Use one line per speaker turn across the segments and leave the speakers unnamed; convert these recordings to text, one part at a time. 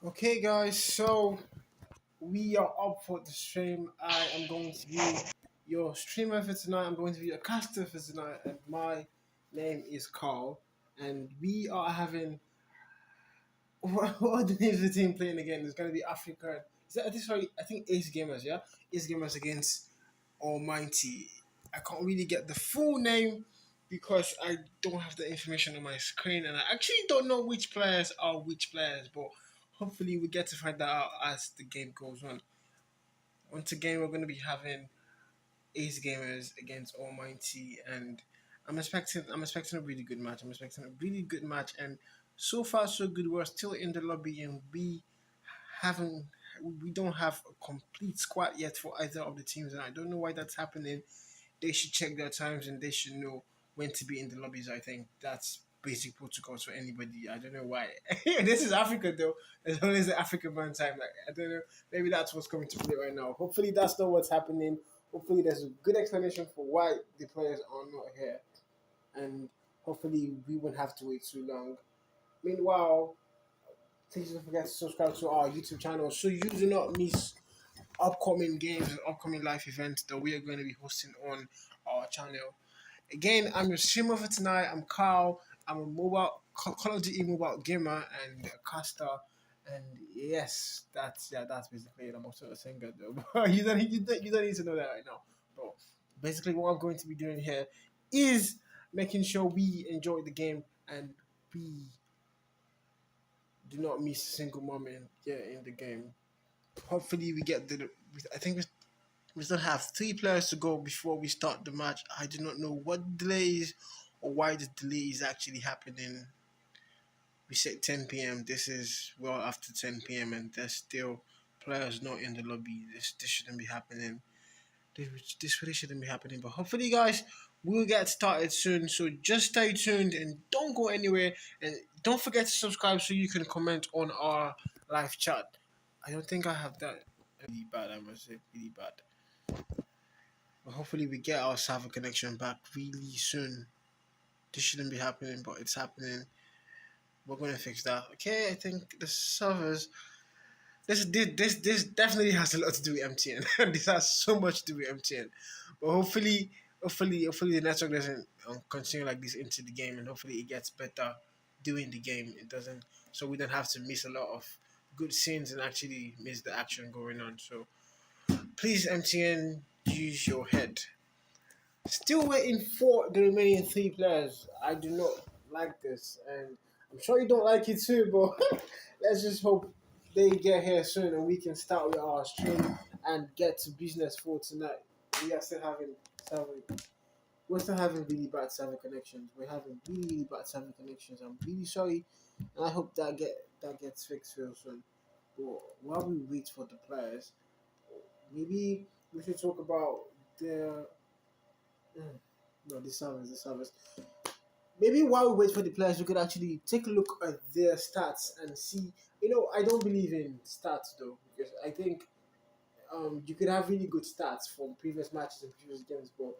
Okay, guys, so we are up for the stream. I am going to be your streamer for tonight. I'm going to be your caster for tonight, and my name is Carl. And we are having what are the names of the team playing again? It's going to be Africa. Is that, I think, sorry, I think Ace Gamers, yeah? Ace Gamers against Almighty. I can't really get the full name because I don't have the information on my screen, and I actually don't know which players are which players, but hopefully we get to find that out as the game goes on. Once again, we're going to be having Ace Gamers against Almighty, and I'm expecting a really good match. I'm expecting a really good match, and so far so good. We're still in the lobby, and haven't we don't have a complete squad yet for either of the teams, and I don't know why that's happening. They should check their times and they should know when to be in the lobbies. I think that's basic protocols for anybody. I don't know why. This is Africa though. There's always the African man time. Like I don't know. Maybe that's what's coming to play right now. Hopefully that's not what's happening. Hopefully there's a good explanation for why the players are not here, and hopefully we won't have to wait too long. Meanwhile, please don't forget to subscribe to our YouTube channel so you do not miss upcoming games and upcoming live events that we are going to be hosting on our channel. Again, I'm your streamer for tonight. I'm Carl. I'm a mobile Call of Duty mobile gamer and a caster. And yes, that's basically it. I'm also a singer though. But you don't need to know that right now. But basically, what I'm going to be doing here is making sure we enjoy the game and we do not miss a single moment in the game. Hopefully, we get the. I think we still have three players to go before we start the match. I do not know what delay is or why the delay is actually happening. We said 10 p.m. This is well after 10 p.m. and there's still players not in the lobby. This shouldn't be happening. This really shouldn't be happening. But hopefully, guys, we'll get started soon. So just stay tuned and don't go anywhere. And don't forget to subscribe so you can comment on our live chat. I don't think I have that. Really bad, I must say. Really bad. But hopefully we get our server connection back really soon. This shouldn't be happening, but it's happening. We're gonna fix that. Okay, I think the servers. This definitely has a lot to do with MTN. This has so much to do with MTN. But hopefully the network doesn't continue like this into the game, and hopefully it gets better during the game. It doesn't, so we don't have to miss a lot of good scenes and actually miss the action going on. So please, MTN, use your head. Still waiting for the remaining three players. I do not like this, and I'm sure you don't like it too. But let's just hope they get here soon, and we can start with our stream and get to business for tonight. We are still having server. We're still having really bad server connections. We're having really bad server connections. I'm really sorry, and I hope that gets fixed real soon. But while we wait for the players, maybe we should talk about the no, the service. Maybe while we wait for the players, we could actually take a look at their stats and see. I don't believe in stats though because I think you could have really good stats from previous matches and previous games, but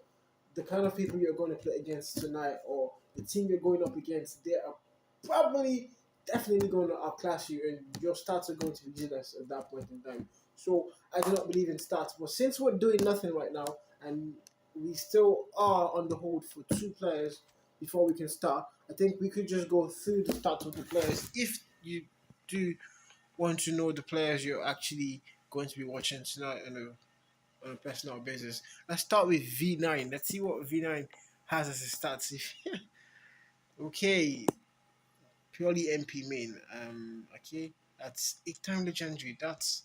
the kind of people you're going to play against tonight or the team you're going up against, they are probably definitely going to outclass you, and your stats are going to be useless at that point in time. So I do not believe in stats, but since we're doing nothing right now and we still are on the hold for two players before we can start, I think we could just go through the stats of the players if you do want to know the players you're actually going to be watching tonight on a personal basis. Let's start with V9. Let's see what V9 has as a stats. Okay, purely MP main. Okay, that's 8 time legendary. That's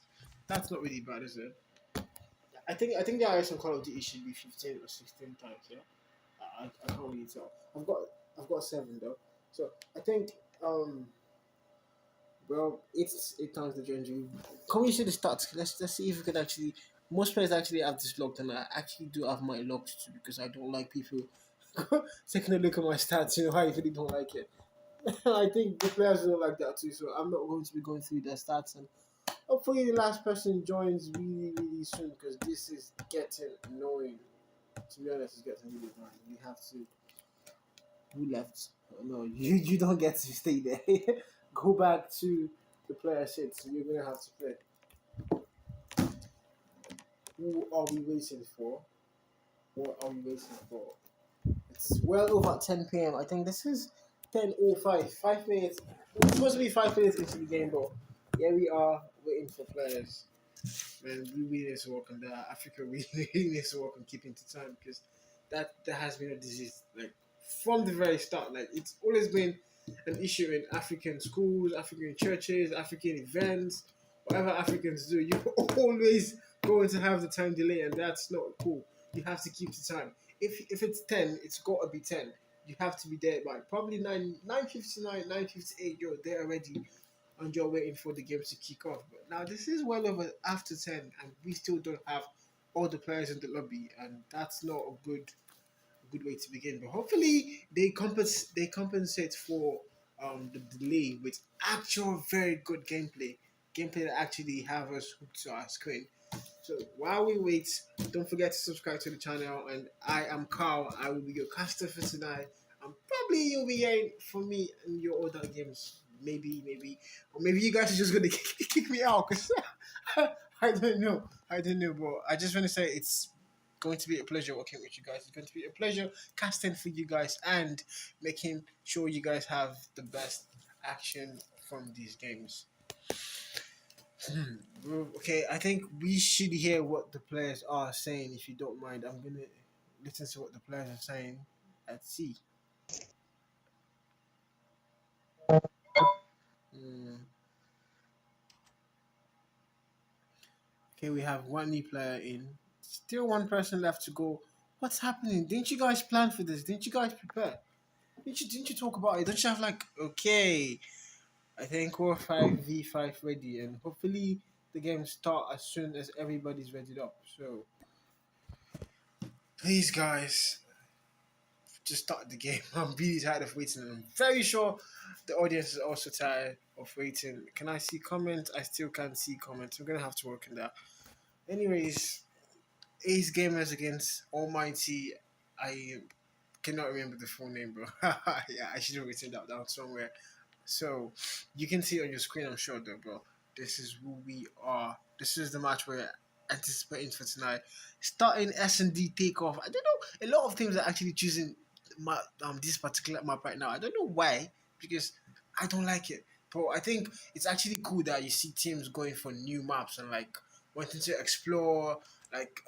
not really bad, is it? I think there are some Call of Duty should be 15 or 16 times. Yeah, I can't really tell. I've got 7 though. So I think well, it's 8 times the legendary. Can we see the stats? Let's see if we can actually. Most players actually have this locked, and I actually do have my locked too because I don't like people taking a look at my stats. I really don't like it. I think the players don't like that too, so I'm not going to be going through their stats. And hopefully, the last person joins really, really soon because this is getting annoying. To be honest, it's getting really annoying. We have to. Who left? Oh, no, you don't get to stay there. Go back to the player said, so you're gonna have to play. Who are we waiting for? What are we waiting for? It's well over 10 p.m. I think this is 10:05. 5 minutes. It's supposed to be 5 minutes into the game, but here we are waiting for players. Man, we really need to work on that. Africa really, really needs to work on keeping to time because that has been a disease like from the very start. Like it's always been an issue in African schools, African churches, African events, whatever Africans do. You're always going to have the time delay, and that's not cool. You have to keep the time. If it's 10, it's got to be 10. You have to be there by probably 9:59, 9:58. You're there already and you're waiting for the games to kick off. But now this is well over after 10, and we still don't have all the players in the lobby, and that's not a good way to begin. But hopefully they compensate for the delay with actual very good gameplay that actually have us hooked to our screen. So while we wait, don't forget to subscribe to the channel. And I am Carl. I will be your caster for tonight. And probably you'll be hearing from me in your other games. Maybe. Or maybe you guys are just going to kick me out. Because I don't know. But I just want to say it's going to be a pleasure working with you guys. It's going to be a pleasure casting for you guys and making sure you guys have the best action from these games. Okay, I think we should hear what the players are saying. If you don't mind, I'm gonna listen to what the players are saying. Let's see. Mm. Okay, we have one new player in. Still one person left to go. What's happening? Didn't you guys plan for this? Didn't you guys prepare? Didn't you talk about it? Don't you have like okay? I think we're 5v5 ready, and hopefully the game start as soon as everybody's ready up. So please, guys, just start the game. I'm really tired of waiting, and I'm very sure the audience is also tired of waiting. Can I see comments? I still can't see comments. I'm gonna have to work on that. Anyways, Ace Gamers against Almighty. I cannot remember the full name, bro. Yeah, I should have written that down somewhere. So you can see on your screen, I'm sure, though, bro. This is who we are. This is the match we're anticipating for tonight. Starting S&D takeoff. I don't know. A lot of teams are actually choosing this particular map right now. I don't know why, because I don't like it. But I think it's actually cool that you see teams going for new maps and like wanting to explore. Like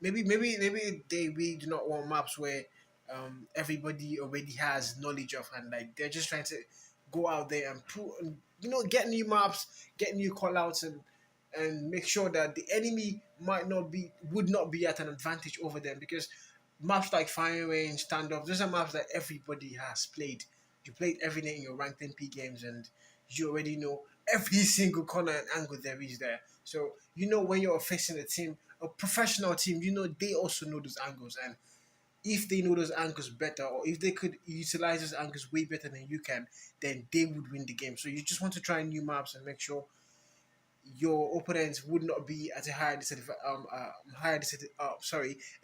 maybe they really do not want maps where everybody already has knowledge of, and like they're just trying to go out there and get new maps, get new callouts, and make sure that the enemy would not be at an advantage over them, because maps like Fire Range, Standoff, those are maps that everybody has played. You played every day in your ranked MP games, and you already know every single corner and angle there is there. So when you're facing a professional team, they also know those angles, and if they know those angles better, or if they could utilize those angles way better than you can, then they would win the game. So you just want to try new maps and make sure your opponents would not be at a a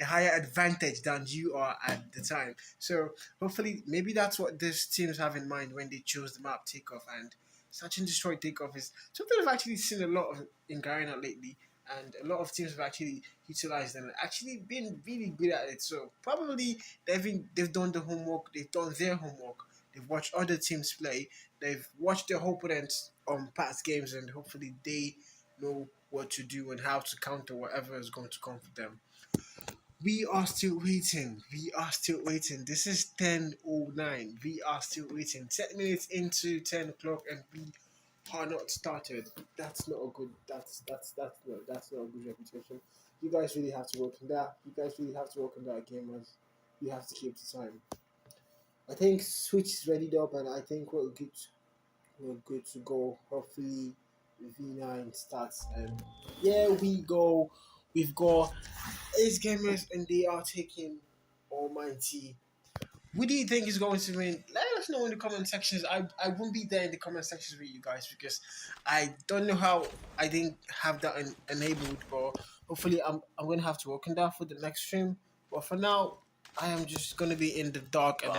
higher advantage than you are at the time. So hopefully, maybe that's what these teams have in mind when they chose the map takeoff. And Search and Destroy takeoff is something I've actually seen a lot of in Garena lately, and a lot of teams have actually utilized them and actually been really good at it. So probably they've done the homework, they've done their homework, they've watched other teams play, they've watched their opponents on past games, and hopefully they know what to do and how to counter whatever is going to come for them. We are still waiting. This is 10:09. We are still waiting. 10 minutes into 10 o'clock, and we are not started. That's not a good. That's not a good reputation. You guys really have to work on that. Gamers. You have to keep the time. I think Switch is ready up, and I think we're good to go. Hopefully, V9 starts, and here we go. We've got Ace Gamers, and they are taking Almighty. Who do you think is going to win? Let us know in the comment sections. I won't be there in the comment sections with you guys because I don't know how I didn't have that enabled. But hopefully, I'm gonna have to work on that for the next stream. But for now, I am just gonna be in the dark and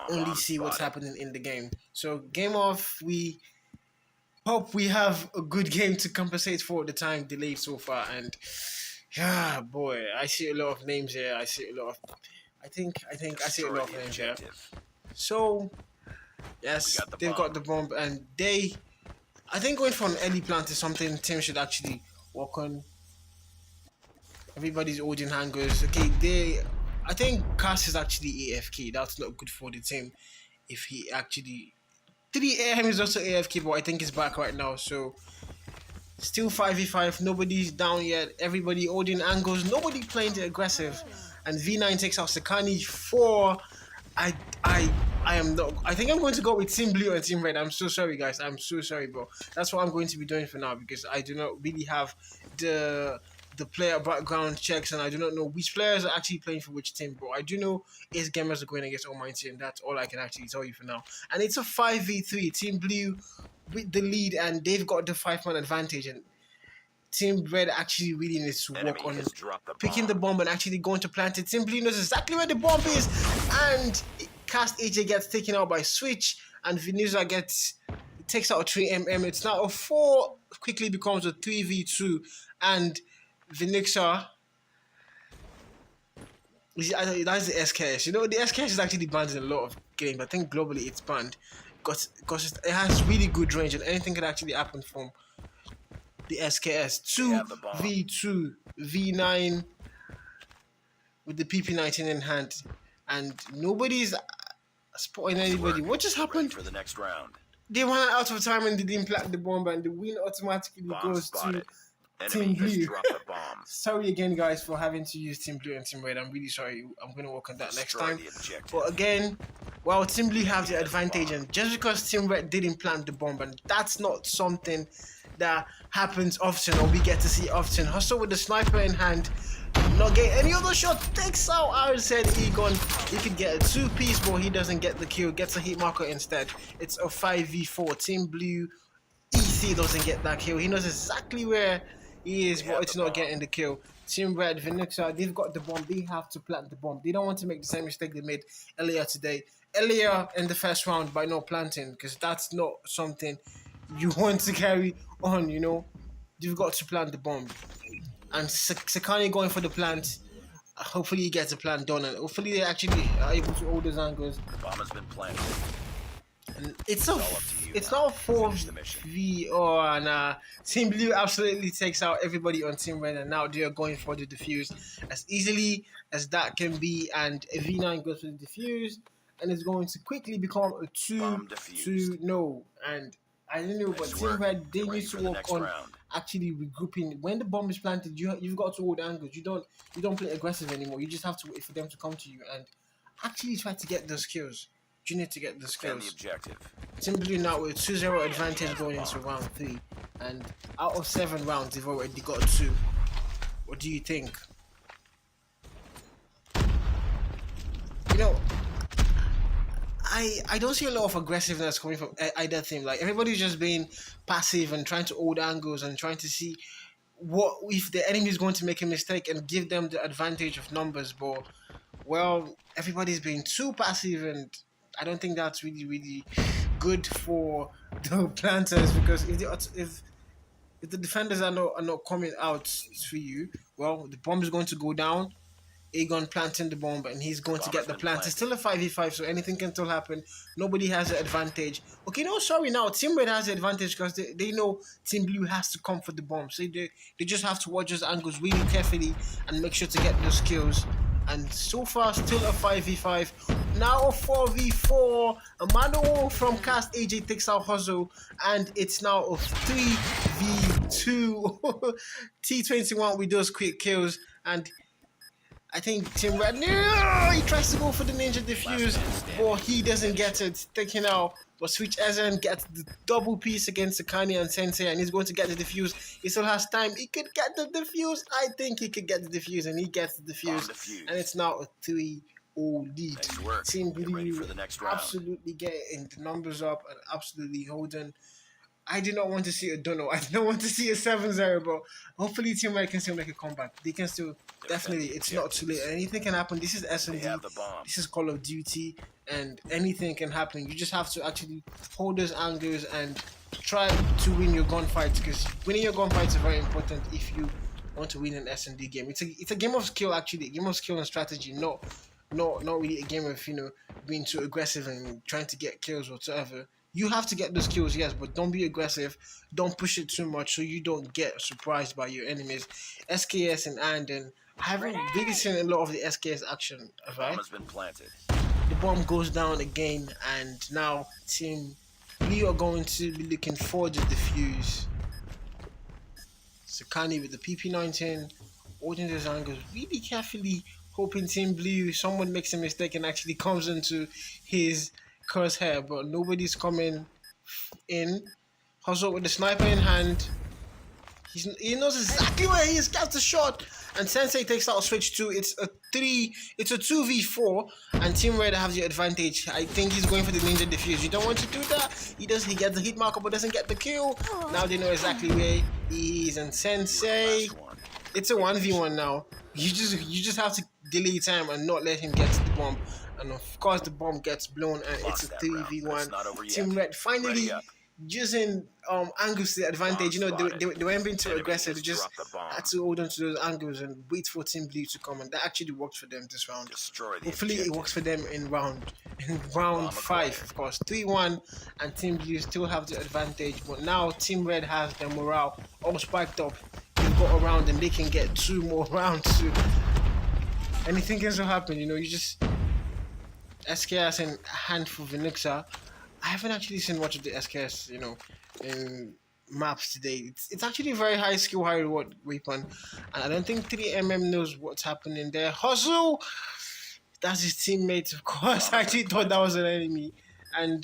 only see what's happening in the game. So game off, we Hope we have a good game to compensate for the time delayed so far. And yeah, boy, I see a lot of names here. I see a lot of. I see a
Destroy
lot of
the
names here.
objective.
So
We
yes,
got the
they've got
bomb.
the bomb, and they. I think going for an early plant is something team should actually work on. Everybody's holding hangers. Okay, they. I think Cass is actually AFK. That's not good for the team. If he actually 3 AM is also AFK, but I think he's back right now. So still 5v5. Nobody's down yet. Everybody holding angles. Nobody playing the aggressive. And V9 takes out Sakani 4. I I I am not. I think I'm going to go with Team Blue and Team Red. I'm so sorry, guys. I'm so sorry, bro. That's what I'm going to be doing for now because I do not really have the player background checks and I do not know which players are actually playing for which team, bro. I do know Ace Gamers are going against Almighty, and that's all I can actually tell you for now. And it's a 5v3. Team Blue with the lead, and they've got the 5-man advantage. And Team Red actually really needs to work
Enemy
on
has dropped the
picking the
bomb.
bomb and actually going to plant it. Team Blue knows exactly where the bomb is, and Cast AJ gets taken out by Switch, and Venusa takes out a 3 It's now a 4, quickly becomes a 3v2, and Venusa. That's the SKS. You know, the SKS is actually banned in a lot of games. I think globally it's banned because it has really good range and anything can actually happen from the SKS.
They have the bomb.
2v2 V9 with the PP19 in hand, and nobody's spotting
Nice
anybody.
work.
What just
Get ready
happened?
for the next round.
They ran out of time and they didn't plant the bomb, and the win automatically
Bomb
goes to
spotted. Enemy
Team
has
Blue.
dropped the bomb.
Sorry again, guys, for having to use Team Blue and Team Red. I'm really sorry. I'm going to work on that next
Destroy
time.
the objective.
But again, well, Team Blue have the
Yeah,
advantage,
bomb.
and just because Team Red didn't plant the bomb, and that's not something that happens often or we get to see often. Hustle with the sniper in hand, not getting any other shot, takes out Aaron said Egon. He could get a 2-piece, but he doesn't get the kill, gets a hit marker instead. It's a 5v4. Team Blue EC doesn't get that kill. He knows exactly where he is,
They
but
have
it's
the
not
bomb.
getting the kill. Team Red, Venuxa, they've got the bomb. They have to plant the bomb. They don't want to make the same mistake they made earlier today. Earlier in the first round by not planting, because that's not something you want to carry on, you know. You've got to plant the bomb. And Sakani going for the plant. Hopefully he gets the plant done, and hopefully they actually are able to hold those angles.
Bomb has been planted.
And
It's all up to you
it's
now.
not a
Finish the mission.
4v or and Team Blue absolutely takes out everybody on Team Red, and now they are going for the defuse as easily as that can be, and a V9 goes for the defuse, and it's going to quickly become a
Bomb
2-2
defused.
no. And I don't know, but
Nice
Team
work.
Red, they
Get ready
need to
for the
work
next
on
round.
actually regrouping. When the bomb is planted, you've got to hold angles. You don't play aggressive anymore. You just have to wait for them to come to you and actually try to get those kills. You need to get the
Defend the
skills.
objective.
Team Blue now with 2-0 advantage going into round 3. And out of 7 rounds, they've already got 2. What do you think? You know, I don't see a lot of aggressiveness coming from either team. Like, everybody's just being passive and trying to hold angles and trying to see what if the enemy is going to make a mistake and give them the advantage of numbers. But, well, everybody's being too passive, and I don't think that's really good for the planters, because if the defenders are not coming out to you, well, the bomb is going to go down. Aegon planting the bomb, and he's going to
Bomb
get
has
the
been
plant. It's
planted.
still a 5v5, so anything can still happen. Nobody has the advantage. Okay, no, sorry, now Team Red has the advantage because they know Team Blue has to come for the bomb. So they just have to watch those angles really carefully and make sure to get those kills. And so far, still a 5v5. Now a 4v4. Emmanuel from Cast AJ takes out Hustle, and it's now a 3v2. T21 with those quick kills, and I think Team Red, no, he tries to go for the ninja diffuse, but he doesn't get it. Taken out, but Switch Ezen gets the double piece against Sakani and Sensei, and he's going to get the diffuse. He still has time. He could get the diffuse. I think he could get the diffuse, and he gets the
Bomb
diffuse.
defused.
And it's now a 3-0 lead.
Nice work.
Team
Get ready
Blue
for the next round.
absolutely getting the numbers up and absolutely holding. I did not want to see a Dono. I did not want to see a 7-0, but hopefully Team Red can still make a comeback. They can still
Defend
definitely.
the
It's not too late.
objectives.
Anything can happen. This is
They
S&D.
have the bomb.
This is Call of Duty, and anything can happen. You just have to actually hold those angles and try to win your gunfights, because winning your gunfights is very important if you want to win an S&D game. It's a game of skill, actually, a game of skill and strategy, not really a game of being too aggressive and trying to get kills or whatever. You have to get those kills, yes, but don't be aggressive. Don't push it too much so you don't get surprised by your enemies. SKS and Anden, I haven't really seen a lot of the SKS action,
The
have
bomb
I?
has been planted.
The bomb goes down again, and now Team Blue are going to be looking for the defuse. Sakani with the PP19, holding those angles really carefully, hoping Team Blue, someone makes a mistake and actually comes into his crosshair, but nobody's coming in. Hustle with the sniper in hand. He knows exactly where he is. Gets the shot, and Sensei takes out a switch two. It's a three. It's a 2v4, and Team Red have the advantage. I think he's going for the ninja defuse. You don't want to do that. He does. He gets the hit marker, but doesn't get the kill. Now they know exactly where he is, and Sensei.
Last one.
It's a 1v1 now. You just have to delay time and not let him get to the bomb. And of course the bomb gets blown, and it's a
Lost that round, but
3v1.
it's not over yet.
Team Red finally
Ready up.
using angles to the advantage.
Bomb
They weren't being too
Enemy
aggressive.
has
They just
dropped the bomb.
had to hold on to those angles and wait for Team Blue to come, and that actually worked for them this round.
Destroy the
Hopefully it
objective.
works for them in round
Bomb
5,
acquired.
of course. 3-1, and Team Blue still have the advantage, but now Team Red has their morale all spiked up. They've got around and they can get 2 more rounds. So anything can still happen. You just SKS and a handful of Vinixa. I haven't actually seen much of the SKS, in maps today. It's actually a very high skill, high reward weapon, and I don't think 3mm knows what's happening there. Hustle! That's his teammate, of course. I actually thought that was an enemy. And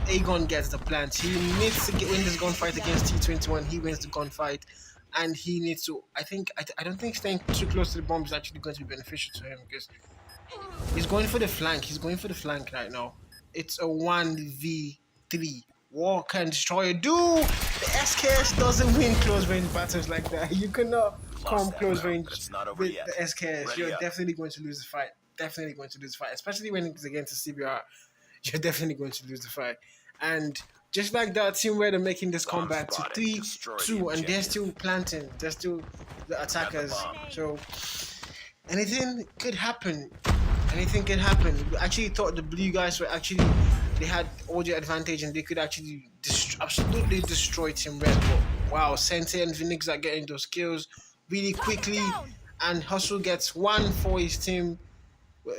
Aegon gets the plant. He needs to win this gunfight against T21. He wins the gunfight. And he needs to. I don't think staying too close to the bomb is actually going to be beneficial to him, because he's going for the flank. He's going for the flank right now. It's a 1v3. Walk and destroyer. Do the SKS doesn't win close range battles like that. You cannot come
that
close
round,
range
but it's not over
with
yet.
the SKS.
Ready
You're
up.
definitely going to lose the fight. Definitely going to lose the fight, especially when it's against a CBR. You're definitely going to lose the fight. And just like that, Team Red are making this
Bomb
comeback to
spotted. Destroy the
3-2, and they're
objective.
still planting. They're still the attackers.
bomb.
So anything could happen. Anything can happen. We actually thought the blue guys they had all the advantage and they could actually absolutely destroy Team Red. But wow, Sente and Vinix are getting those kills really quickly, and Hustle gets one for his team,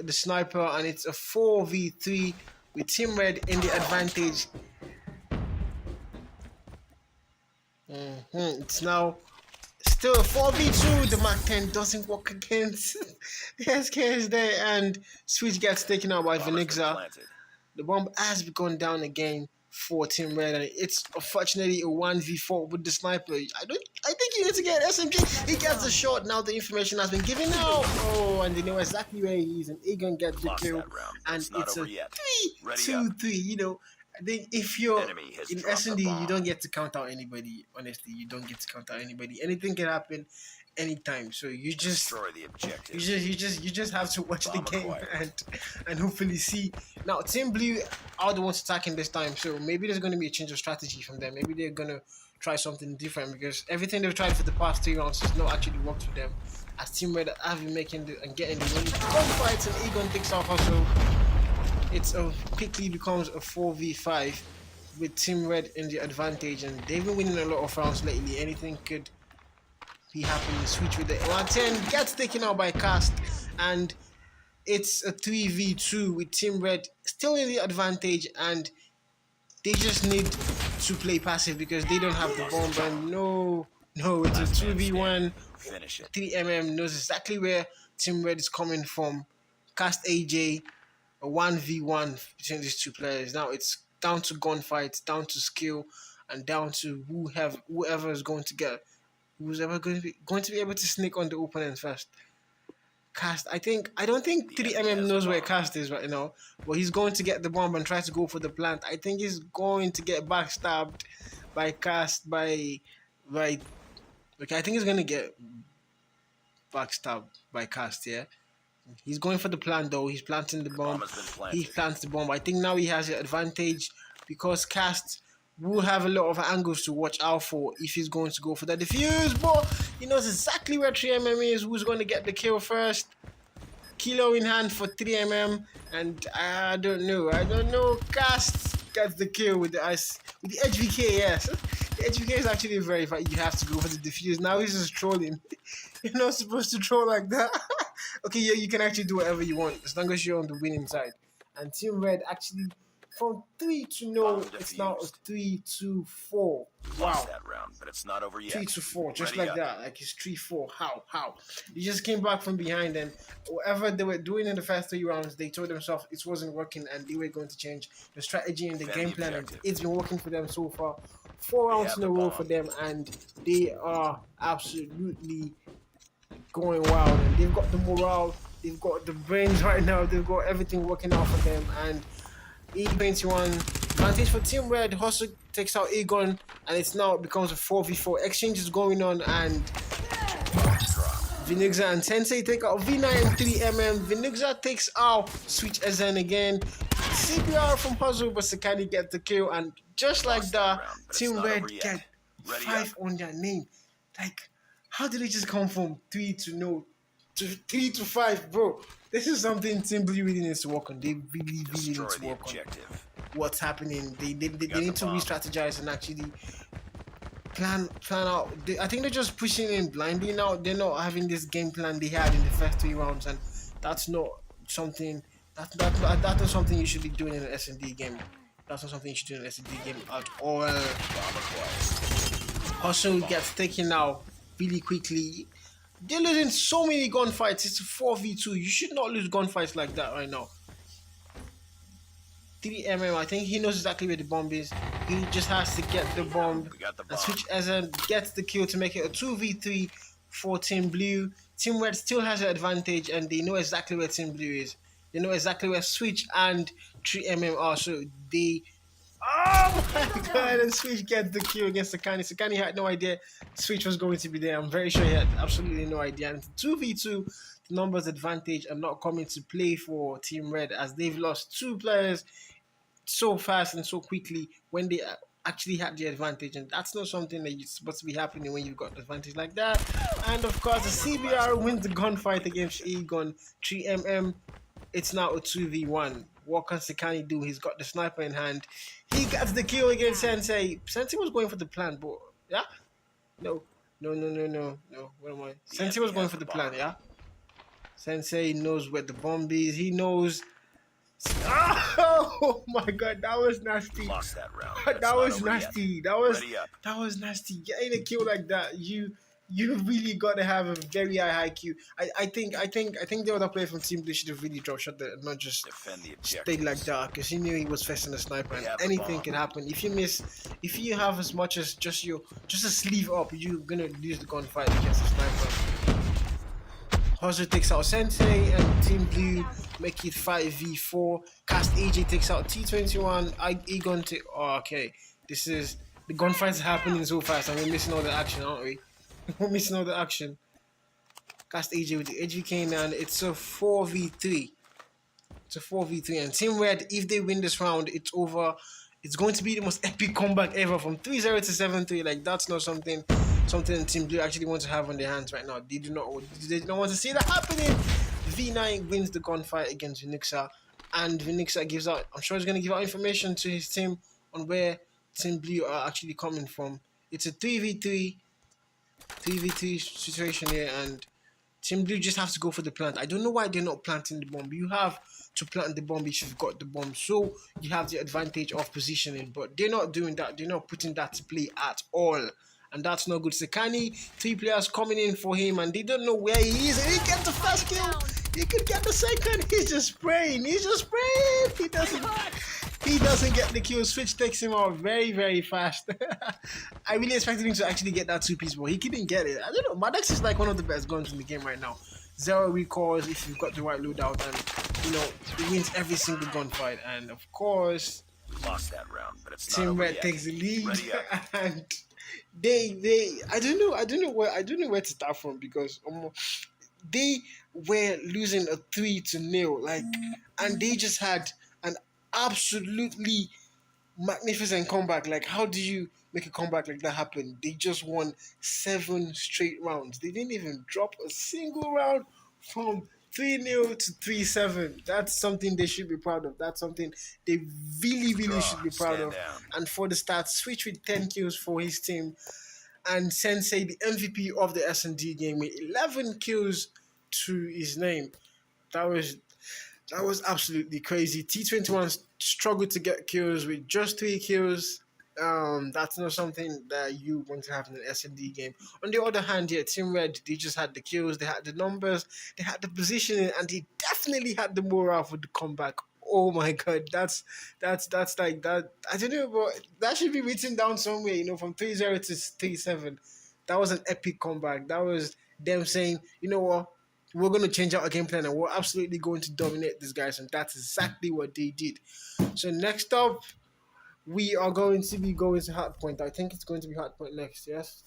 the sniper, and it's a 4v3 with Team Red in the advantage. It's now still a 4v2. The Mark 10 doesn't work against the SK is there, and Switch gets taken out by
Bomb has been
Vinixa.
planted.
The bomb has gone down again for Team Red, and it's unfortunately a 1v4 with the sniper. I think you need to get SMG. He gets the shot. Now the information has been given out. Oh, and they know exactly where he is, and Egan gets the
Lost
kill.
that round, but
And
it's not
it's a
over yet. Ready
3-2-3. I think if you're
Enemy has
in
dropped
S&D,
the
you
bomb.
don't get to count out anybody. Honestly, you don't get to count out anybody. Anything can happen anytime. So you just
Destroy the objective.
you just have to watch the
Bomb
game
acquired.
and hopefully see. Now Team Blue are the ones attacking this time, so maybe there's going to be a change of strategy from them. Maybe they're going to try something different, because everything they've tried for the past 3 rounds has not actually worked for them. As Team Red have been making and getting the win, fights, and Egon takes off also. It's quickly becomes a 4v5 with Team Red in the advantage, and they've been winning a lot of rounds lately. Anything could be happening. Switch with the 110 gets taken out by Cast, and it's a 3v2 with Team Red still in the advantage, and they just need to play passive because they don't have the bomb. And no, it's a 2v1.
Finish it.
3mm knows exactly where Team Red is coming from. Cast AJ, a 1v1 between these two players. Now it's down to gunfights, down to skill, and down to whoever is going to get, who's ever going to be able to sneak on the opponent first. Cast, I don't think
The
3
enemy
mm
has the
knows where
bomb.
Cast is right now, but he's going to get the bomb and try to go for the plant. I think he's going to get backstabbed by Cast by okay, I think he's gonna get backstabbed by Cast, yeah. He's going for the plant though. He's planting the
The bomb
bomb.
has been
He
planted.
plants the bomb. I think now he has an advantage because Cast will have a lot of angles to watch out for if he's going to go for the defuse. But he knows exactly where 3mm is. Who's going to get the kill first? Kilo in hand for 3mm, and I don't know. I don't know. Cast gets the kill with the ice with the HVK. Yes, the HVK is actually very fast. You have to go for the defuse. Now he's just trolling. You're not supposed to troll like that. Okay, yeah, you can actually do whatever you want as long as you're on the winning side. And Team Red actually from 3 to
Bomb
no, it's now a
defused.
3-2-4.
Lost
Wow.
that round, but it's not over yet.
3-4, just
Ready
like
up.
that. Like it's 3-4. How? You just came back from behind, and whatever they were doing in the first 3 rounds, they told themselves it wasn't working, and they were going to change the strategy and the
Defend
game
the
plan. And
objective.
it's been working for them so far. 4 rounds
have
in a
the
row
bomb.
for them, and they are absolutely going wild. And they've got the morale, they've got the brains right now, they've got everything working out for them. And E21 advantage for Team Red. Hustle takes out Egon, and it's now it becomes a 4v4 exchange is going on, and Vinigza and Tensei take out V9 and 3mm. Vinigza takes out Switch Ezen again. CPR from Puzzle, but Sakani get the kill, and just like
Lost
that,
that round, but it's
Team
not
Red
over yet.
get
Ready
5 on their name. Like, how did it just come from 3 to no to 3 to 5, bro? This is something Team Blue really needs to work on. They really need
Destroy
to
the
work on
objective.
what's happening. They
Got
need
the
to
bomb.
re-strategize and actually plan out. I think they're just pushing in blindly now. They're not having this game plan they had in the first 3 rounds, and that's not something that's not something you should be doing in an S&D game. That's not something you should do in an S&D game at all.
Bomb acquired.
Hustle gets taken out really quickly. They're losing so many gunfights. It's a 4v2. You should not lose gunfights like that right now. 3mm, I think he knows exactly where the bomb is. He just has to get the bomb.
We got the
And
bomb.
Switch Ezen gets the kill to make it a 2v3 for Team Blue. Team Red still has an advantage, and they know exactly where Team Blue is. They know exactly where Switch and 3mm are, so they... Oh my god, and Switch gets the kill against Sakani. Sakani had no idea Switch was going to be there. I'm very sure he had absolutely no idea. And 2v2, the numbers advantage are not coming to play for Team Red, as they've lost 2 players so fast and so quickly when they actually had the advantage, and that's not something that you're supposed to be happening when you've got the advantage like that. And of course, the CBR wins the gunfight against Egon 3mm. It's now a 2v1. What can Sakani do? He's got the sniper in hand. He gets the kill against Sensei. Sensei was going for the plan, but yeah, no. What am I? Sensei was going for the plan, yeah. Sensei knows where the bomb is. He knows. Oh my god, that was nasty.
Lost that round. but it's
That
not
was
over yet.
nasty.
Ready up.
That was nasty. Getting a kill like that, you really gotta have a very high IQ. I think the other player from Team Blue should have really dropped shot there and not just
Defend the
stayed
objective.
like that, because he knew he was facing a sniper and
Yeah, the
anything
bomb.
can happen. If you miss, if you have as much as just a sleeve up, you're gonna lose the gunfight against a sniper. Hustle takes out Sensei, and Team Blue make it 5v4. Cast AJ takes out T21. Egon take. Oh, okay. This is the gunfights happening so fast, and we're missing all the action, aren't we? We're missing all the action. Cast AJ with the HVK, and it's a 4v3. It's a 4v3, and Team Red, if they win this round, it's over. It's going to be the most epic comeback ever, from 3-0 to 7-3. Like, that's not something Team Blue actually want to have on their hands right now. They do not want to see that happening. V9 wins the gunfight against Vinixa, and Vinixa gives out, I'm sure he's going to give out information to his team on where Team Blue are actually coming from. It's a 3v3 situation here, and Team Blue just have to go for the plant. I don't know why they're not planting the bomb. You have to plant the bomb if you've got the bomb, so you have the advantage of positioning, but they're not doing that. They're not putting that to play at all, and that's not good. Sakani, 3 players coming in for him, and they don't know where he is, and he gets the first kill. He could get the second. He's just spraying. He doesn't get the kill. Switch takes him out very, very fast. I really expected him to actually get that 2-piece, but he couldn't get it. I don't know. Maddox is like one of the best guns in the game right now. zero recalls if you've got the right loadout, and it wins every single gunfight. And of course,
We lost that round, but it's not
Team
over
Red
yet.
takes the lead,
Ready up.
and they I don't know where to start from because they were losing a 3-0, like, and they just had an absolutely magnificent comeback. Like, how do you make a comeback like that happen? They just won 7 straight rounds. They didn't even drop a single round from 3-0 to 3-7. That's something they should be proud of. That's something they really, really
Draw.
should be proud
Stand
of.
down.
And for the start, Switch with 10 kills for his team, and Sensei, the MVP of the S&D game, with 11 kills to his name. That was that was absolutely crazy. T21 struggled to get kills with just 3 kills. That's not something that you want to have in an S&D game. On the other hand, yeah, Team Red, they just had the kills, they had the numbers, they had the positioning, and they definitely had the morale for the comeback. Oh my god, that's like that. I don't know, but that should be written down somewhere. From 3-0 to 3-7, that was an epic comeback. That was them saying, you know what, we're going to change out our game plan and we're absolutely going to dominate these guys. And that's exactly what they did. So next up, we are going to be going to Hardpoint. I think it's going to be Hardpoint next, yes?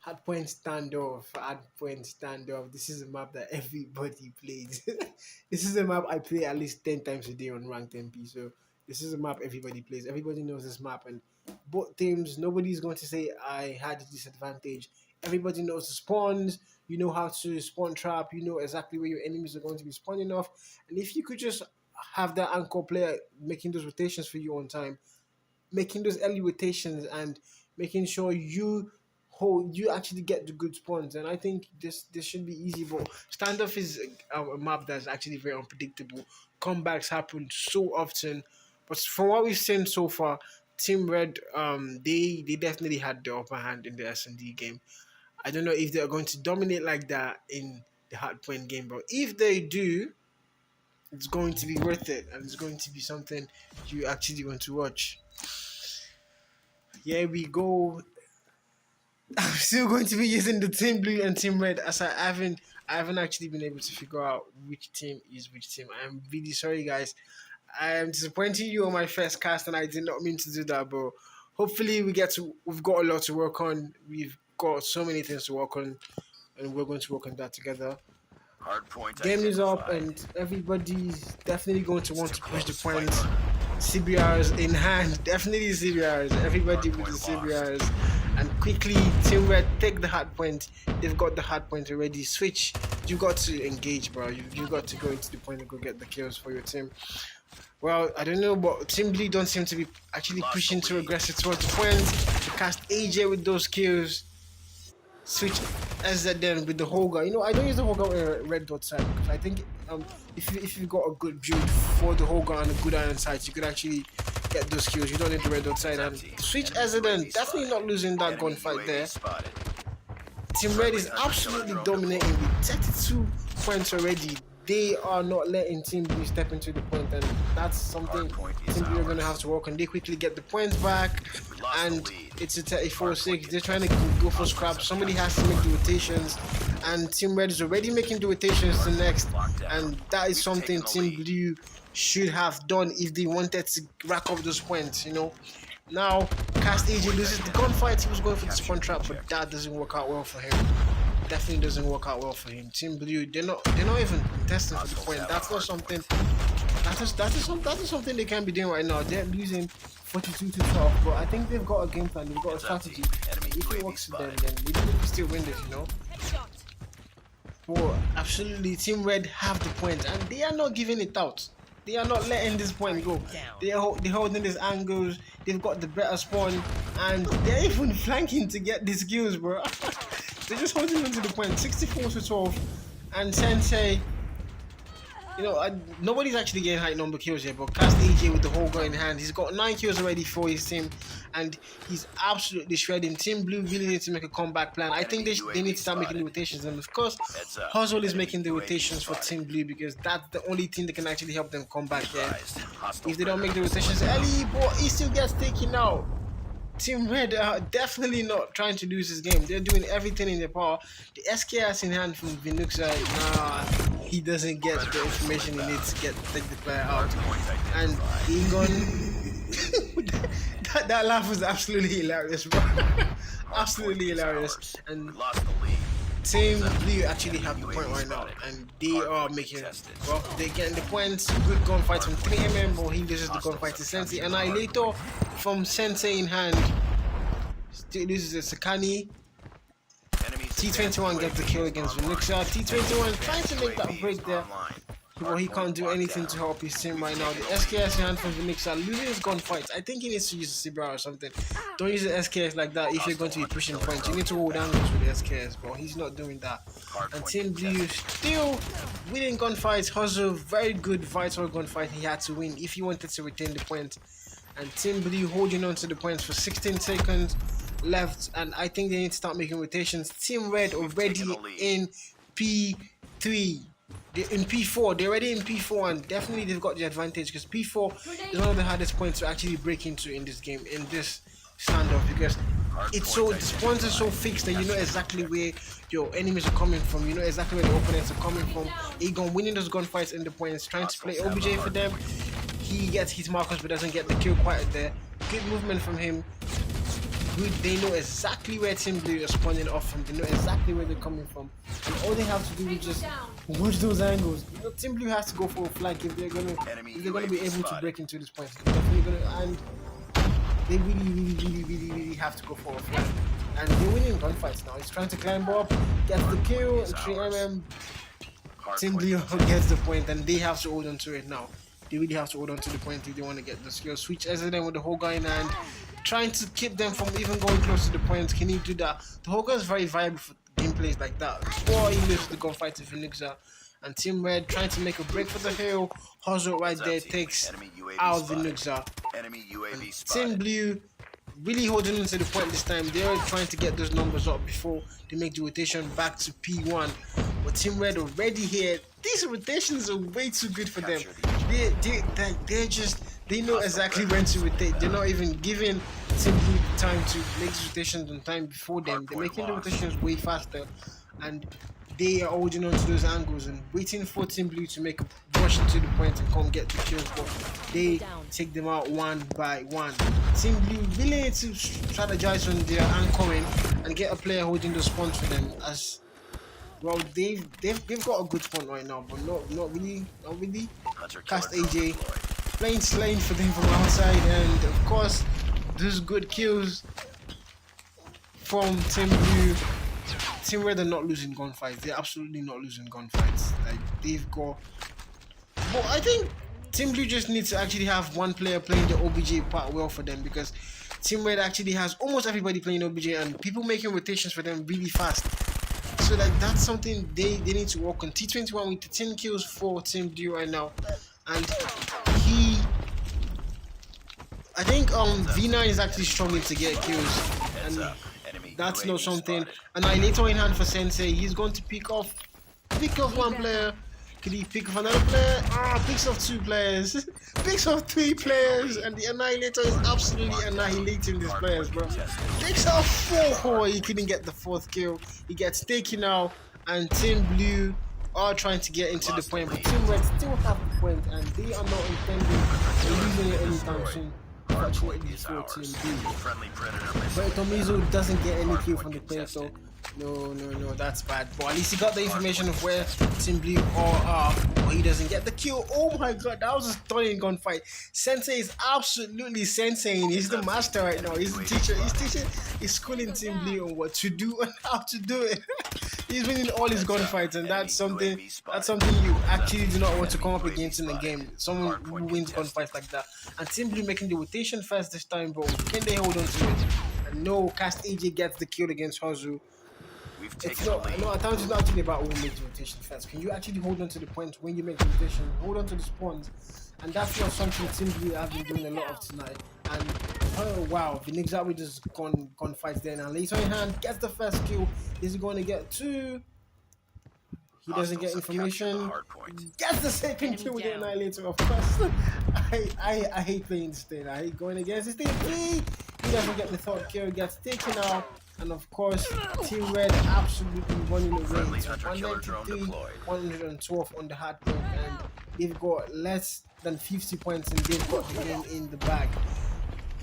Hardpoint standoff. Hardpoint standoff. This is a map that everybody plays. This is a map I play at least 10 times a day on ranked MP. So this is a map everybody plays. Everybody knows this map. And both teams, nobody's going to say I had a disadvantage. Everybody knows the spawns. You know how to spawn trap. You know exactly where your enemies are going to be spawning off. And if you could just have that anchor player making those rotations for you on time, making those early rotations and making sure you actually get the good spawns. And I think this should be easy. But standoff is a map that's actually very unpredictable. Comebacks happen so often, but from what we've seen so far, Team Red, they definitely had the upper hand in the S&D game. I don't know if they're going to dominate like that in the hardpoint game, but if they do, it's going to be worth it, and it's going to be something you actually want to watch. Here we go. I'm still going to be using the Team Blue and Team Red, as I haven't actually been able to figure out which team is which team. I'm really sorry, guys. I am disappointing you on my first cast, and I did not mean to do that. But hopefully, we've got a lot to work on. We've got so many things to work on, and we're going to work on that together.
Hard point
Game is up,
identified.
and everybody's definitely going to want
Too
to push the
close. Fight
points.
harder.
CBRs in hand, definitely CBRs. Everybody with the CBRs, and quickly Team Red take the hard point. They've got the hard point already. Switch, you got to engage, bro. You got to go into the point and go get the kills for your team. Well, I don't know, but Team Blue don't seem to be actually pushing too aggressive towards the points. Cast AJ with those kills. Switch SZN with the Holga. I don't use the Holga with a red dot side because I think if you got a good build for the Holga and a good iron sight, you could actually get those kills. You don't need the red dot side. And Switch SZN definitely not losing that
Enemy
gunfight
UAV
there.
spotted.
Team Red is absolutely dominating with 32 points already. They are not letting Team Blue step into the point, and that's something Team Blue are going to have to work on. They quickly get the points back, and it's a 34-6. They're trying to go for scraps. Somebody has to make the rotations, and Team Red is already making the rotations to next, and that is something Team Blue should have done if they wanted to rack up those points. Now, Cast AJ loses the gunfight. He was going for the spawn trap, but that doesn't work out well for him. Definitely doesn't work out well for him. Team Blue, they're not even testing for the point. That's not something. That is something they can be doing right now. They're losing 42-12, but I think they've got a game plan. They've got a strategy. If it works for them, then maybe they can still win this. But absolutely, Team Red have the point, and they are not giving it out. They are not letting this point go. They're holding these angles. They've got the better spawn, and they're even flanking to get these kills, bro. They're just holding on to the point. 64-12, and Sensei. Nobody's actually getting high number kills here, but Cast AJ with the whole gun in hand. He's got 9 kills already for his team, and he's absolutely shredding. Team Blue really needs to make a comeback plan. I think they need to start making the rotations, and of course, Hustle is making the rotations for Team Blue because that's the only thing that can actually help them come back here. If they don't make the rotations early, but he still gets taken out. Team Red are definitely not trying to lose this game. They're doing everything in their power. The SKS in hand from Vinuxa, nah, he doesn't get the
Predator missile
information he needs
inbound.
to take the player out.
Hardpoint
And
identified.
Egon, that laugh was absolutely hilarious, bro.
Hardpoint
Absolutely
is
hilarious.
ours.
And
We lost the lead.
Team
Bull's empty.
Blue actually
Enemy
have the point
UAV
right now,
spotted.
and they are
Hardpoint
making,
contested.
well, they're getting the points. Good gunfight from
Hardpoint
3mm, but
contested.
he loses the
Hostiles
gunfight to
have
Sensei.
captured the
Annihilator
hardpoint.
from Sensei in hand still loses to Sakani.
Enemies
T21 gets the kill against Venuxa. T21 trying to make that break there, but he can't do anything to help his team right now. The SKS in hand from Venuxa losing his gunfights. I think he needs to use a CBR or something. Don't use the SKS like that if you're going to be pushing points. You need to hold angles with the SKS, but he's not doing that. And Team Blue still winning gunfights. Hustle, very good vital gunfight he had to win if he wanted to retain the point. And Team Blue holding on to the points for 16 seconds left, and I think they need to start making rotations. Team Red already in P3. They're in P4. They're already in P4, and definitely they've got the advantage because P4 is one of the hardest points to actually break into in this game, in this standoff, because it's so, the spawns are so fixed that you know exactly where your enemies are coming from. You know exactly where the opponents are coming from. Egon winning those gunfights in the points, trying to play OBJ for them. He gets his markers but doesn't get the kill quite there. Good movement from him. Good, they know exactly where Team Blue are spawning off from. They know exactly where they're coming from. And all they have to do is just watch those angles. You know, Team Blue has to go for a flank if they're gonna be able to break into this point. They're definitely gonna, and they really have to go for a flank. And they're winning gunfights now. He's trying to climb up, gets the kill, 3mm. Team Blue gets the point, and they have to hold on to it now. They really have to hold on to the point if they want to get the skill. Switch SNM with the Hoga in hand, trying to keep them from even going close to the point. Can he do that? The Hoga is very viable for gameplays like that. Before he loses the gunfight to Phoenixa. And Team Red trying to make a break for the hill. Hustle right there takes out Phoenixa. Team Blue really holding on to the point this time. They're trying to get those numbers up before they make the rotation back to P1. But Team Red already here. These rotations are way too good for them. They're just, they know exactly when to rotate. They're not even giving Team Blue time to make these rotations on time before them. They're making the rotations way faster, and they are holding on to those angles and waiting for Team Blue to make a rush into the point and come get the kills, but they take them out one by one. Team Blue really need to strategize on their anchoring and get a player holding the spawns for them, as well. They've got a good spawn right now, but not really. Cast AJ playing Slane for them from outside, and of course those good kills from Team Blue. Team Red are not losing gunfights. They're absolutely not losing gunfights. Like, they've got. But I think Team Blue just needs to actually have one player playing the OBJ part well for them, because Team Red actually has almost everybody playing OBJ and people making rotations for them really fast. So that's something they need to work on. T21 with the 10 kills for Team Blue right now, and I think V9 is actually struggling to get kills, and that's not something. Annihilator in hand for Sensei. He's going to pick off one player. Could he pick off another player? Picks off two players. Picks off three players, and the Annihilator is absolutely annihilating these players, bro. Picks off four. Oh, he couldn't get the fourth kill. He gets taken out, and Team Blue are trying to get into the point, but Team Red still have the point, and they are not intending on losing it anytime soon. Fortunately for Team Blue. But Tomizo doesn't get any kill from the play, so no, that's bad. But at least he got the information of where Team Blue are, but he doesn't get the kill. Oh my god, that was a stunning gunfight. Sensei is absolutely sensei. He's the master right now. He's the teacher. He's schooling Team Blue on what to do and how to do it. He's winning all his gunfights, and that's something you actually do not want to come up against in the game. Someone who wins gunfights like that. And Team Blue making the rotation first this time, but can they hold on to it? And no, Cast AJ gets the kill against Hazu. It's not, at times it's not actually about who makes the rotation first. Can you actually hold on to the point when you make the rotation? Hold on to the spawns. And that's not something Team Blue have been doing a lot of tonight. And oh wow, Vinigza with his gunfights there now. Later in hand, gets the first kill. Is he going to get two? He doesn't get information. Gets the second kill with the Annihilator, of course. I hate playing this thing. I hate going against this thing. He doesn't get the third kill, gets taken out, and of course, Team Red absolutely running away.
Friendly
It's
hunter-killer drone
193,
deployed.
112 on the hard point, and they've got less than 50 points, and they've got the game in the bag.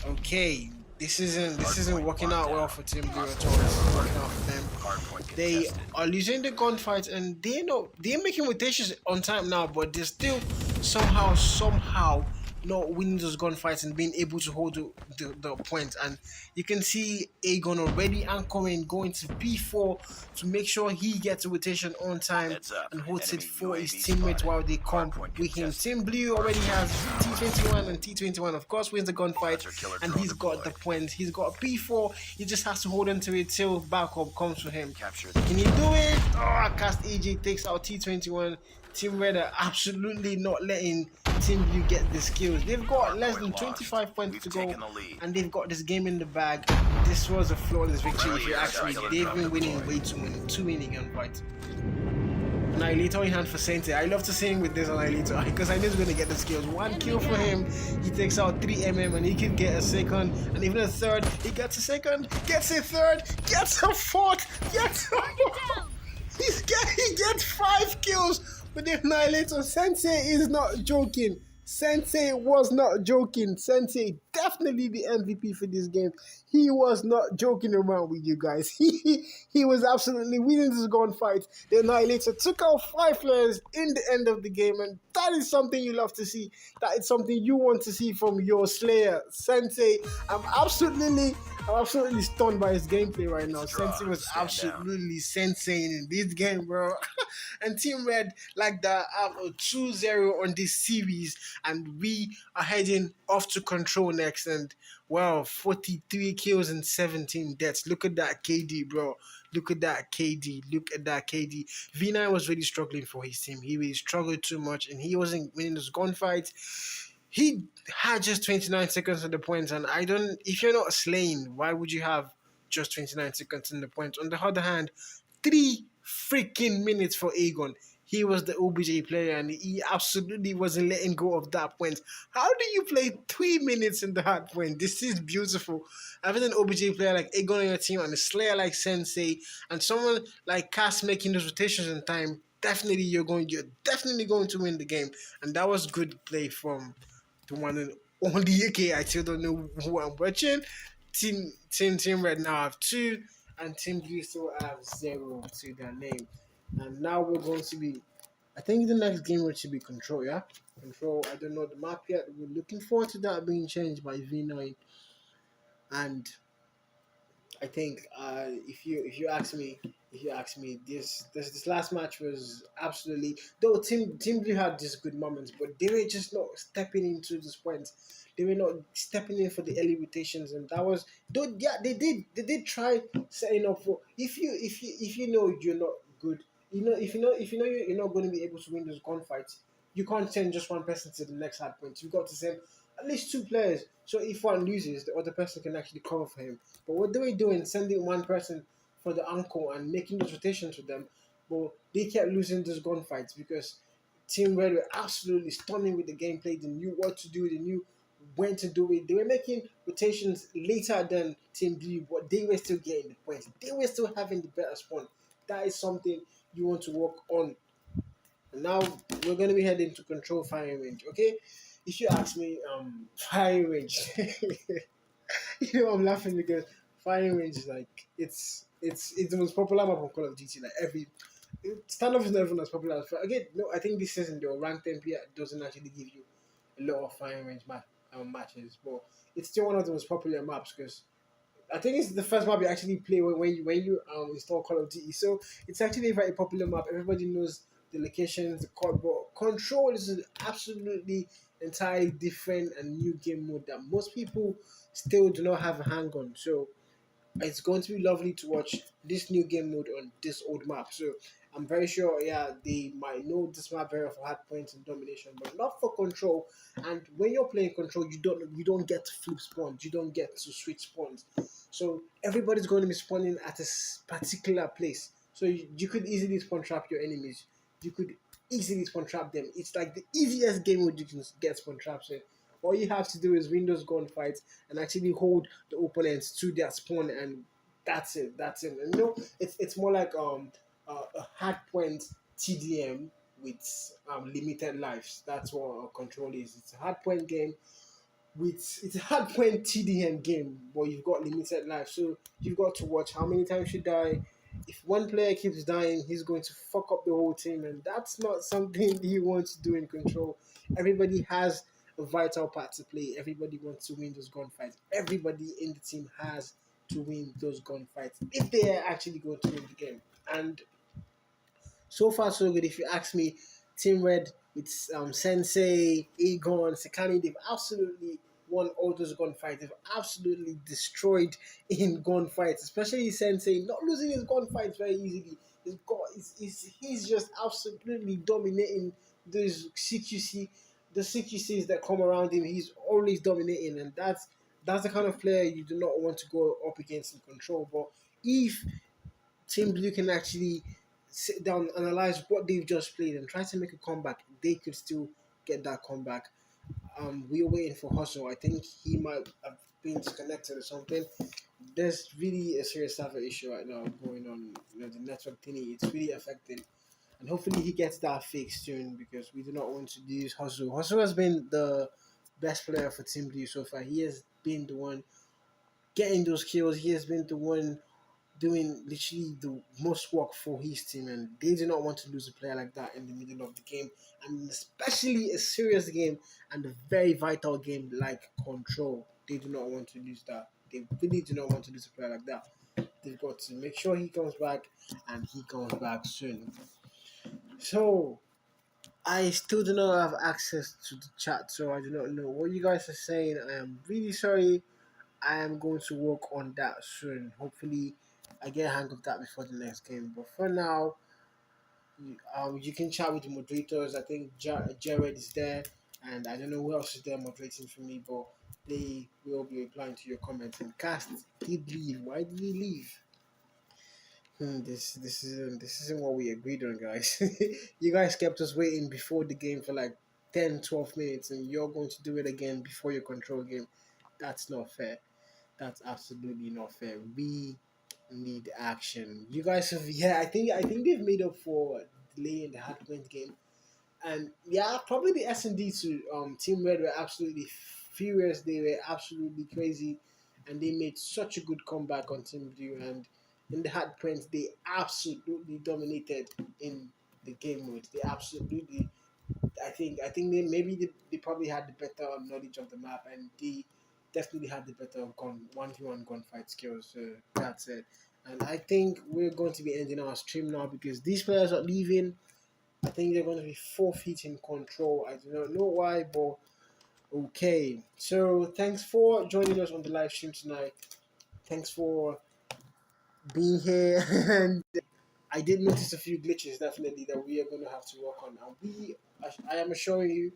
Okay, this isn't
Hardpoint
working
locked
out well
down.
for Team Blue at
Hostile
all. This isn't
terminal
working out
hardpoint.
for them.
Hardpoint
They
contested.
are losing the gunfight, and they're making rotations on time now, but they're still somehow not winning those gunfights and being able to hold the point. And you can see Aegon already anchoring, going to P4 to make sure he gets a rotation on time
Heads up.
and holds it
Enemy
for his
UAV
teammates
spotted.
while they come
Hardpoint
with him.
contested.
Team Blue already has T21, and T21 of course wins the gunfight,
Hunter-killer
and
drone
he's got the
deployed.
point. He's got a P4. He just has to hold on to it till backup comes for him.
Capture the
Can he do it? Oh, Cast AJ takes out T21. Team Red are absolutely not letting Team Blue get the skills. They've got less
hardpoint
than
lost.
25 points
We've
to go,
taken the lead.
and they've got this game in the bag. This was a flawless victory, if you ask me. They've been winning way too many gunfights. Annihilator in hand for Sente. I love to see him with this Annihilator because I know he's going to get the skills. One kill for him, he takes out 3 and he can get a second, and even a third. He gets a second, gets a third, gets a fourth, gets a he gets 5 kills with the Annihilator. Sensei is not joking. Sensei was not joking. Sensei definitely the MVP for this game. He was not joking around with you guys. He was absolutely winning this gunfight. The Annihilator took out 5 players in the end of the game, and that is something you love to see. That is something you want to see from your Slayer, Sensei. I'm absolutely stunned by his gameplay right now. Sensei was absolutely sensei in this game, bro. And Team Red like that have a 2-0 on this series, and we are heading off to control next. And well, 43 kills and 17 deaths. Look at that KD, bro. Look at that KD. Look at that KD. V9 was really struggling for his team. He really struggled too much, and he wasn't winning those gunfights. He had just 29 seconds on the points, and I don't. If you're not slain, why would you have just 29 seconds on the points? On the other hand, 3 freaking minutes for Aegon. He was the OBJ player, and he absolutely wasn't letting go of that point. How do you play 3 minutes in the hard point? This is beautiful. Having an OBJ player like Aegon on your team, and a Slayer like Sensei, and someone like Cass making those rotations in time, you're definitely going to win the game. And that was good play from the one and only UK. I still don't know who I'm watching. Team Red now have 2, and Team Blue still have 0 to their name. And now we're going to be. I think the next game should be Control. Yeah, Control. I don't know the map yet. We're looking forward to that being changed by V9. And I think if you ask me, this last match was absolutely, though Team Blue had these good moments, but they were just not stepping into this point. They were not stepping in for the early rotations, and that was though yeah they did try setting up for if you know you're not good, if you know you're not going to be able to win those gunfights, you can't send just one person to the next hard point. You've got to send at least 2 players, so if one loses, the other person can actually cover for him. But what they were doing, sending one person for the ankle and making those rotations with them, but they kept losing those gunfights because Team Red were absolutely stunning with the gameplay. They knew what to do, they knew when to do it. They were making rotations later than Team Blue, but they were still getting the points. They were still having the better spawn. That is something you want to work on. And now we're going to be heading to control firing range, okay? If you ask me, firing range. I'm laughing because firing range is like it's the most popular map on Call of Duty. Like standoff is not even as popular as again. No, I think this season the ranked MP doesn't actually give you a lot of firing range matches, but it's still one of the most popular maps because I think it's the first map you actually play when you install Call of Duty. So it's actually a very popular map. Everybody knows the locations, the code, but Control is an absolutely entirely different and new game mode that most people still do not have a hang on. So it's going to be lovely to watch this new game mode on this old map. So I'm very sure, yeah, they might know this map very for hard points and domination, but not for control. And when you're playing control, you don't get to flip spawns, you don't get to switch spawns. So everybody's going to be spawning at a particular place. So you could easily spawn trap your enemies. You could easily spawn trap them. It's like the easiest game mode you can get spawn traps in. All you have to do is win those gunfights and actually hold the opponents to their spawn, and that's it. That's it. And it's more like a hard point TDM with limited lives. That's what control is. It's a hard point game with it's a hard point TDM game, but you've got limited life, so you've got to watch how many times you die. If one player keeps dying, he's going to fuck up the whole team, and that's not something you want to do in control. Everybody has a vital part to play. Everybody wants to win those gunfights. Everybody in the team has to win those gunfights if they are actually going to win the game. And so far, so good. If you ask me, Team Red with Sensei, Aegon, Sekani, they've absolutely won all those gunfights. They've absolutely destroyed in gunfights, especially Sensei, not losing his gunfights very easily. He's just absolutely dominating those CQC, the CQCs that come around him. He's always dominating, and that's the kind of player you do not want to go up against in control. But if Team Blue can actually sit down, analyze what they've just played, and try to make a comeback, they could still get that comeback. We are waiting for Hustle. I think he might have been disconnected or something. There's really a serious server issue right now going on. The network thingy, it's really affecting. And hopefully he gets that fixed soon, because we do not want to lose Hustle. Hustle has been the best player for Team Blue so far. He has been the one getting those kills. He has been the one doing literally the most work for his team, and they do not want to lose a player like that in the middle of the game, and especially a serious game and a very vital game like Control. They do not want to lose that. They really do not want to lose a player like that. They've got to make sure he comes back, and he comes back soon. So I still do not have access to the chat, so I do not know what you guys are saying. I am really sorry. I am going to work on that soon. Hopefully, I get a hang of that before the next game. But for now, you can chat with the moderators. I think Jared is there, and I don't know who else is there moderating for me, but they will be replying to your comments. And Cast did leave. Why did he leave? This isn't what we agreed on, guys. You guys kept us waiting before the game for like 10, 12 minutes, and you're going to do it again before your control game. That's not fair. That's absolutely not fair. We need action. You guys have, yeah. I think they've made up for delaying the hardpoint game, and yeah, probably the S&D to Team Red were absolutely furious. They were absolutely crazy, and they made such a good comeback on Team Blue. And in the hardpoint, they absolutely dominated in the game mode. They absolutely I think they probably had the better knowledge of the map, and they definitely had the better gun 1v1 gunfight skills. So that's it. And I think we're going to be ending our stream now, because these players are leaving. I think they're going to be forfeiting control. I do not know why, but okay. So thanks for joining us on the live stream tonight. Thanks for being here. And I did notice a few glitches, definitely, that we are going to have to work on. And I am showing you,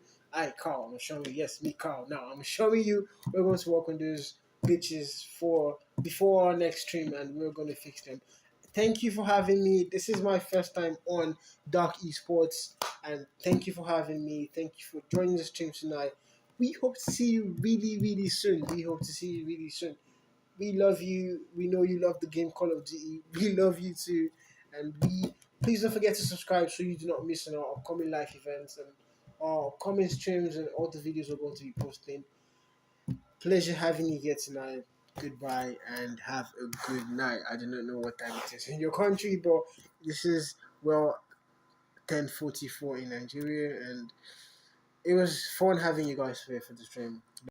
Carl, I'm showing you, yes, me, Carl. Now, I'm showing you, we're going to work on those glitches for before our next stream, and we're going to fix them. Thank you for having me. This is my first time on Dark Esports, and thank you for having me. Thank you for joining the stream tonight. We hope to see you really, really soon. We hope to see you really soon. We love you. We know you love the game Call of Duty. We love you too. And please don't forget to subscribe so you do not miss on our upcoming live events and our upcoming streams and all the videos we're going to be posting. Pleasure having you here tonight. Goodbye and have a good night. I do not know what time it is in your country, but this is 10:44 in Nigeria, and it was fun having you guys here for the stream.